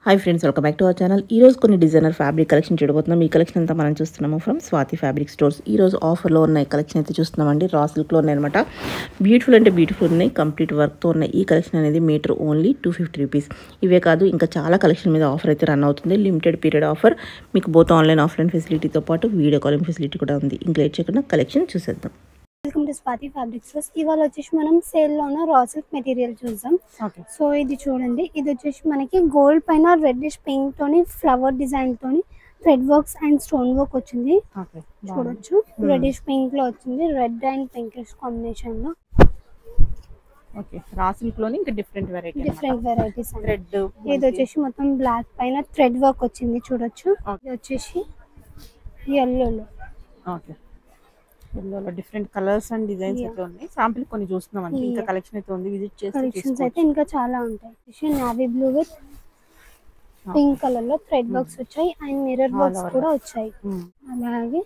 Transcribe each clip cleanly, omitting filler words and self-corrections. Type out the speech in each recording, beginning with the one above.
Hi friends, welcome back to our channel. ఈ రోజు కొన్ని డిజైనర్ ఫ్యాబ్రిక్ కలెక్షన్ చూడబోతున్నాం. ఈ కలెక్షన్ అంతా మనం చూస్తున్నాము ఫ్రమ్ స్వాతి ఫ్యాబ్రిక్ స్టోర్స్. ఈ రోజు ఆఫర్లో ఉన్న కలెక్షన్ అయితే చూస్తున్నామండి. రా సిల్క్లో ఉన్నాయన్నమాట. బ్యూటిఫుల్ అంటే బ్యూటిఫుల్ ఉన్నాయి. కంప్లీట్ వర్క్తో ఉన్న ఈ కలెక్షన్ అనేది మీటర్ ఓన్లీ 250 రూపీస్. ఇవే కాదు, ఇంకా చాలా కలెక్షన్ మీద ఆఫర్ అయితే రన్ అవుతుంది. Limited period offer. మీకు బోత్ ఆన్లైన్ ఆఫ్లైన్ ఫెసిలిటీతో పాటు వీడియో కాలింగ్ ఫెసిలిటీ కూడా ఉంది. ఇంకా లేట్ చేయకుండా కలెక్షన్ చూసేద్దాం. Welcome to Swathi fabric stores. ఇవాళ వచ్చేసి మనం సేల్లో ఉన్న రా సిల్క్ మెటీరియల్ చూద్దాం. సో ఇది చూడండి, ఇది వచ్చేసి మనకి గోల్డ్ పైన రెడ్డిష్ పింక్ తోని ఫ్లవర్ డిజైన్ తోని thread works and stone work వచ్చింది. చూడొచ్చు, రెడ్డిష్ పింక్ లో వచ్చింది, రెడ్ అండ్ పింకిష్ కాంబినేషన్ లో. ఓకే, రా సిల్క్ లోని ఇంకా డిఫరెంట్ వెరైటీస్. ఇది వచ్చేసి మొత్తం బ్లాక్ పైన థ్రెడ్ వర్క్ వచ్చింది. చూడొచ్చు, ఇది వచ్చేసి yellow. ఓకే, ఎల్లోలో డిఫరెంట్ కలర్స్ అండ్ డిజైన్స్ అయితే ఉన్నాయి. శాంపిల్ కొన్ని చూస్తున్నాం అండి. ఇంకా కలెక్షన్ అయితే ఉంది, విజిట్ చేసి కలెక్షన్స్ అయితే ఇంకా చాలా ఉంటాయి. Navy blue with pink colour లో థ్రెడ్ వర్క్స్ వచ్చాయి అండ్ మిర్రర్ వర్క్స్ కూడా వచ్చాయి. అలాగే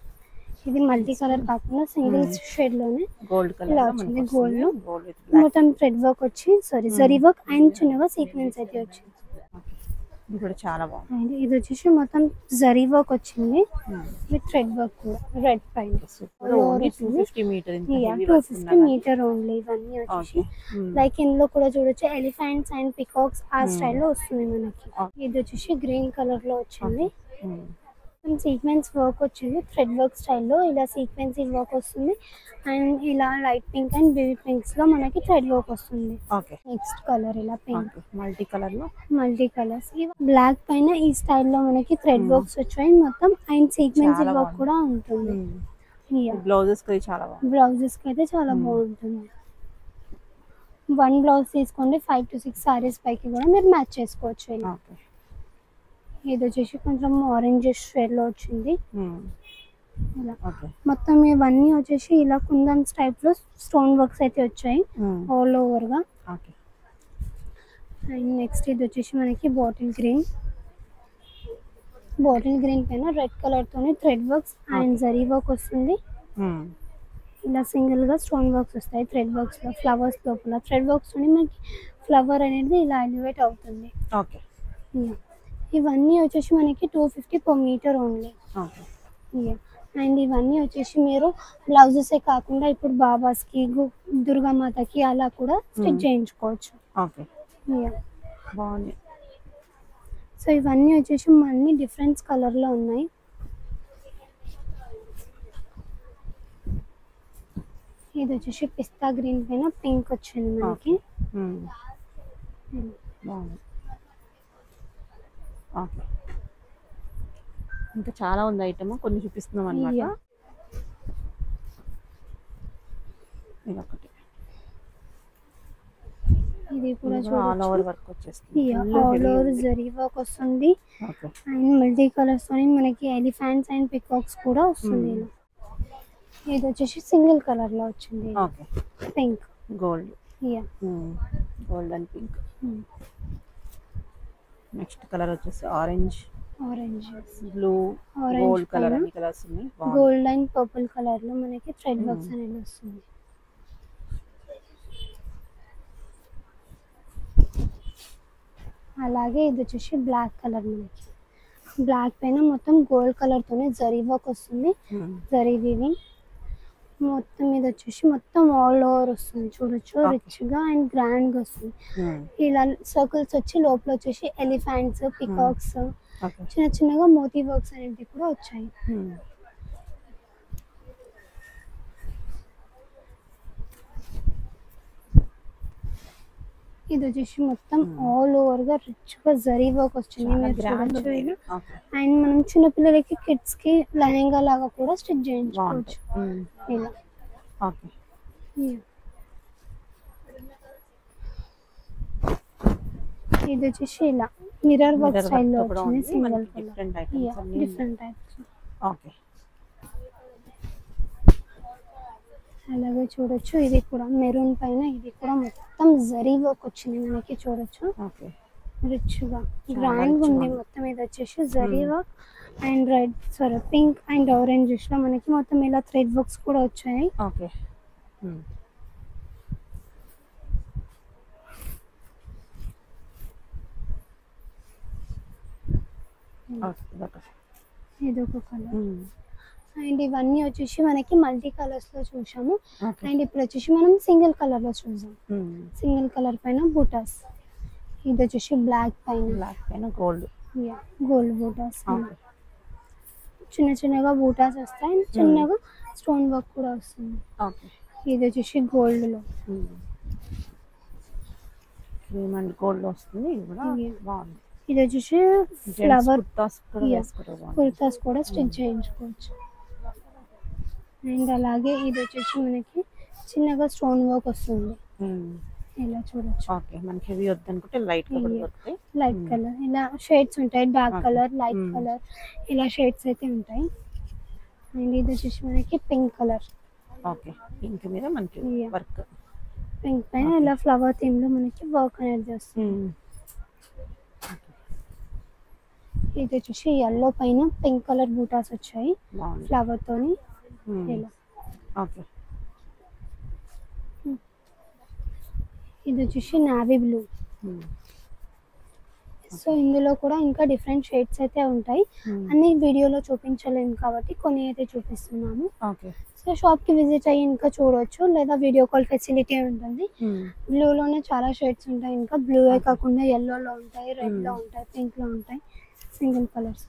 ఇది మల్టీ కలర్ కాకుండా సింగిల్ షేడ్ లోనే గోల్డ్ కలర్ ఇలా వచ్చింది. గోల్డ్ లో మొత్తం థ్రెడ్ వర్క్ వచ్చి జరీ వర్క్ అండ్ చిన్నగా సీక్వెన్స్ అయితే వచ్చింది. ఇది కూడా చాలా బాగుంది. ఇది వచ్చేసి మొత్తం జరీ వర్క్ వచ్చింది విత్ థ్రెడ్ వర్క్ కూడా రెడ్ పైన. 250 మీటర్ ఓన్లీ. ఇవన్నీ వచ్చేసి లైక్ ఇందులో కూడా చూడొచ్చు ఎలిఫెంట్స్ అండ్ పికాక్స్ ఆ స్టైల్లో వస్తుంది మనకి. ఇది వచ్చేసి గ్రీన్ కలర్ లో వచ్చింది. సీక్వెన్స్ వర్క్ వచ్చింది థ్రెడ్ వర్క్ స్టైల్లో. ఇలా సీక్వెన్సీ వర్క్ వస్తుంది అండ్ ఇలా light pink and baby pinks లో మనకి థ్రెడ్ వర్క్ వస్తుంది. నెక్స్ట్ కలర్ ఇలా పింక్ మల్టీ కలర్స్. బ్లాక్ పైన ఈ స్టైల్లో మనకి థ్రెడ్ వర్క్స్ వచ్చాయి మొత్తం అండ్ సీక్వెన్సీ వర్క్ కూడా ఉంటుంది. బ్లౌజెస్ కి అయితే చాలా బాగుంటుంది. 1 బ్లౌజ్ తీసుకోండి 5 to 6 సారీస్ పైకి కూడా మీరు మ్యాచ్ చేసుకోవచ్చు. ఇలా ఇది వచ్చేసి కొంచెం ఆరెంజ్ షేడ్ లో వచ్చింది. ఇలా మొత్తం ఇవన్నీ వచ్చేసి ఇలా కుందన్స్ టైప్ లో స్టోన్ వర్క్స్ అయితే వచ్చాయి ఆల్ ఓవర్ గా. అండ్ నెక్స్ట్ ఇది వచ్చేసి మనకి బాటిల్ గ్రీన్ పైన రెడ్ కలర్ తోని thread works and zari work వస్తుంది. ఇలా సింగిల్ గా స్టోన్ వర్క్స్ వస్తాయి థ్రెడ్ వర్క్స్ లో. ఫ్లవర్స్ లోపల థ్రెడ్ వర్క్స్ తోని మనకి ఫ్లవర్ అనేది ఇలా ఎలివేట్ అవుతుంది. ఇవన్నీ వచ్చేసి మనకి 250 per meter ఓన్లీ. అండ్ ఇవన్నీ వచ్చేసి మీరు బ్లౌజెసే కాకుండా ఇప్పుడు బాబాస్కి దుర్గామాతకి అలా కూడా స్టిచ్ చేయించుకోవచ్చు. సో ఇవన్నీ వచ్చేసి అన్ని డిఫరెంట్ కలర్ లో ఉన్నాయి. ఇది వచ్చేసి పిస్తా గ్రీన్ పైన పింక్ వచ్చింది మనకి. ఇంకా చాలా ఉంది ఐటమ్, కొన్ని చూపిస్తున్నాం అన్నమాట. ఇది కూడా ఆల్ ఓవర్ వర్క్ వచ్చేస్తుంది. ఆల్ ఓవర్ జరీ వర్క్ వస్తుంది అండ్ మల్టీ కలర్స్ తోని మనకి ఎలిఫెంట్స్ అండ్ పికాక్స్ కూడా వస్తుంది. ఇది వచ్చేసి సింగిల్ కలర్ లో వచ్చింది. Pink gold and pink. Next colour వచ్చేసి ఆరెంజ్ బ్లూ గోల్డ్ కలర్ అన్ని కలర్స్ ఉన్నాయి. గోల్డ్ అండ్ పర్పుల్ కలర్ లో మనకి థ్రెడ్ వర్క్స్ అనేది వస్తుంది. అలాగే ఇది వచ్చేసి బ్లాక్ కలర్. మనకి బ్లాక్ పైన మొత్తం గోల్డ్ కలర్ తోనే జరీ వర్క్ వస్తుంది. జరీ వీవింగ్ మొత్తం ఇది వచ్చేసి మొత్తం ఆల్ ఓవర్ వస్తుంది. చూడొచ్చు, రిచ్ గా అండ్ గ్రాండ్ గా వస్తుంది. ఇలా సర్కిల్స్ వచ్చి లోపల వచ్చేసి ఎలిఫెంట్స్ పికాక్స్ చిన్న చిన్నగా మోతీ వర్క్స్ అనేవి కూడా వచ్చాయి. ఇది వచ్చేసి మొత్తం ఆల్ ఓవర్ గా రిచ్ గా జరీ వర్క్ వచ్చింది. అండ్ మనం చిన్న పిల్లలకి కిడ్స్ కి లెహంగా లాగా కూడా స్టిచ్ చేయించుకోవచ్చు. ఇలా ఇది వచ్చేసి ఇలా మిర్రర్ వర్క్ స్టైల్లో వచ్చింది. Single colour different types. అలాగే చూడొచ్చు, ఇది కూడా మెరూన్ పైన ఇది కూడా మొత్తం జరీ వర్క్ వచ్చింది మనకి. చూడొచ్చు, రిచ్ గా గ్రాండ్ గా ఉంది మొత్తం. ఇది వచ్చేసి zari work and red pink and orange లో మనకి మొత్తం ఇలా థ్రెడ్ వర్క్స్ కూడా వచ్చాయి. ఓకే ఇదొకటి. ఇదొక కలర్. అండ్ ఇవన్నీ వచ్చేసి మనకి మల్టీ కలర్స్ లో చూసాము. ఓకే. అండ్ ఇప్పుడు వచ్చేసి మనం సింగిల్ కలర్ లో చూసాం. సింగిల్ కలర్ పైన బూటాస్. ఇది వచ్చేసి బ్లాక్ పైన గోల్డ్. గోల్డ్ బూటాస్. చిన్న చిన్నగా బూటాస్ వస్తాయి, చిన్నగా స్టోన్ వర్క్ కూడా వస్తుంది. ఓకే. ఇది వచ్చేసి గోల్డ్ లో క్రీమ్ అండ్ గోల్డ్ వస్తుంది. ఇది కూడా బాగుంది. ఇది వచ్చేసి ఫ్లవర్ కుర్తాస్ కుర్తాస్ కూడా స్టిచ్ చేయించుకోవచ్చు. అండ్ అలాగే ఇది వచ్చేసి మనకి చిన్నగా స్టోన్ వర్క్ వస్తుంది. ఇలా చూడొచ్చు. ఓకే. మనకి హెవీ వద్దనుకుంటే లైట్ కలర్ దొరుకుతాయి. లైట్ కలర్ ఇలా షేడ్స్ ఉంటాయి, డార్క్ కలర్, లైట్ కలర్, ఇలా షేడ్స్ అయితే ఉంటాయి. అండ్ ఇది వచ్చేసి మనకి పింక్ కలర్. ఓకే. పింక్ మీద మనకి వర్క్. పింక్ పైన ఇలా ఫ్లవర్ థీమ్ లో మనకి వర్క్ అనేది వస్తుంది. ఇది వచ్చేసి ఎల్లో పైన పింక్ కలర్ బూటాస్ వచ్చాయి ఫ్లవర్ తోని. ఇలా ఓకే. ఇది వచ్చేసి నావీ బ్లూ. సో ఇందులో కూడా ఇంకా డిఫరెంట్ షేడ్స్ అయితే ఉంటాయి. అన్ని వీడియోలో చూపించలేము కాబట్టి కొన్ని అయితే చూపిస్తున్నాము. సో షాప్ కి విజిట్ అయ్యి ఇంకా చూడొచ్చు, లేదా వీడియో కాల్ ఫెసిలిటీ ఉంటుంది. బ్లూలోనే చాలా షేడ్స్ ఉంటాయి. ఇంకా బ్లూ కాకుండా ఎల్లోలో ఉంటాయి, రెడ్ లో ఉంటాయి, పింక్ లో ఉంటాయి, సింగిల్ కలర్స్.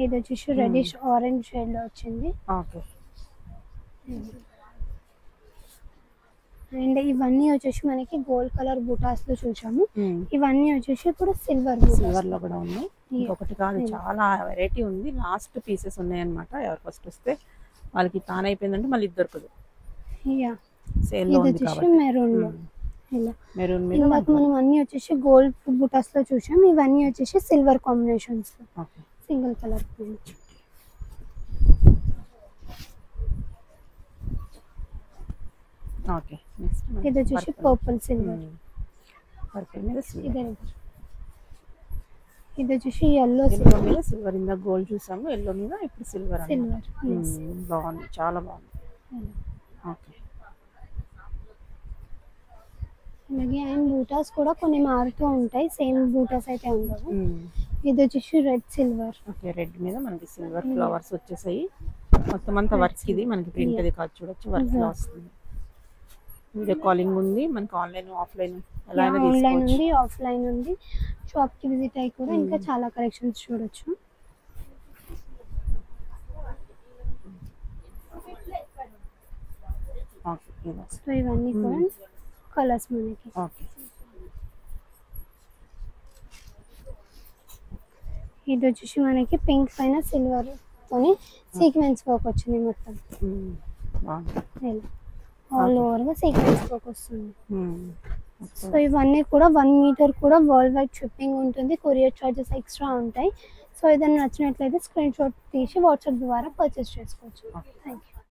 ఇది వచ్చేసి రెడిష్ ఆరెంజ్ షేడ్ లో వచ్చింది. అండ్ ఇవన్నీ వచ్చేసి మనకి గోల్డ్ కలర్ బూటాస్ లో చూసాము. ఇవన్నీ వచ్చేసి ఇప్పుడు సిల్వర్ లో కూడా ఉన్నాయి. ఇంకొకటి కాదు, చాలా వెరైటీ ఉంది. లాస్ట్ పీసెస్ ఉన్నాయి అన్నమాట. ఎవరు ఫస్ట్ వస్తే వాళ్ళకి తాన్ అయిపోయిందంటే మళ్ళీ దొరకదు. ఇది వచ్చేసి మెరూన్ లో. మెరూన్ మీద మనం అన్ని వచ్చేసి గోల్డ్ బూటాస్ లో చూసాం. ఇవన్నీ వచ్చేసి సిల్వర్ కాంబినేషన్స్ లో సింగిల్ కలర్. ఓకే. నెక్స్ట్ ఇది వచ్చేసి పర్పుల్ సిల్వర్. పర్పుల్ మీద సిల్వర్. ఇది వచ్చేసి ఎల్లో మీద సిల్వర్. ఇందా గోల్డ్ చూసాము, ఎల్లో మీద ఇప్పుడు సిల్వర్. బాగుంది, చాలా బాగుంది. ఓకే. అలాగే అండ్ బూటాస్ కూడా కొన్ని మారుతూ ఉంటాయి, సేమ్ బూటాస్ అయితే ఉండవు. ఇది వచ్చేసి రెడ్ సిల్వర్. ఓకే. రెడ్ మీద మనకి సిల్వర్ ఫ్లవర్స్ వచ్చేసాయి. మొత్తం అంతా వర్క్. ఇది మనకి ప్రింట్ అది కాదు, చూడొచ్చు వర్క్ లో వస్తుంది. వీడియో కాలింగ్ ఉంది మనకి, ఆన్లైన్ ఆఫ్లైన్ ఆన్లైన్ ఉంది, ఆఫ్లైన్ ఉంది. షాప్ కి విజిట్ అయ్యి కూడా ఇంకా చాలా కలెక్షన్స్ చూడొచ్చు. సో ఇవన్నీ కూడా కలర్స్ మనకి. ఇది వచ్చేసి మనకి పింక్ పైన సిల్వర్ తోని సీక్వెన్స్ వర్క్ వచ్చింది మొత్తం. ఆల్ ఓవర్ గా సీక్వెన్స్ వర్క్ వస్తుంది. సో ఇవన్నీ కూడా 1 మీటర్ కూడా వరల్డ్ వైడ్ షిప్పింగ్ ఉంటుంది. కొరియర్ చార్జెస్ ఎక్స్ట్రా ఉంటాయి. సో ఏదైనా నచ్చినట్లయితే స్క్రీన్ షాట్ తీసి వాట్సాప్ ద్వారా పర్చేస్ చేసుకోవచ్చు. Thank you.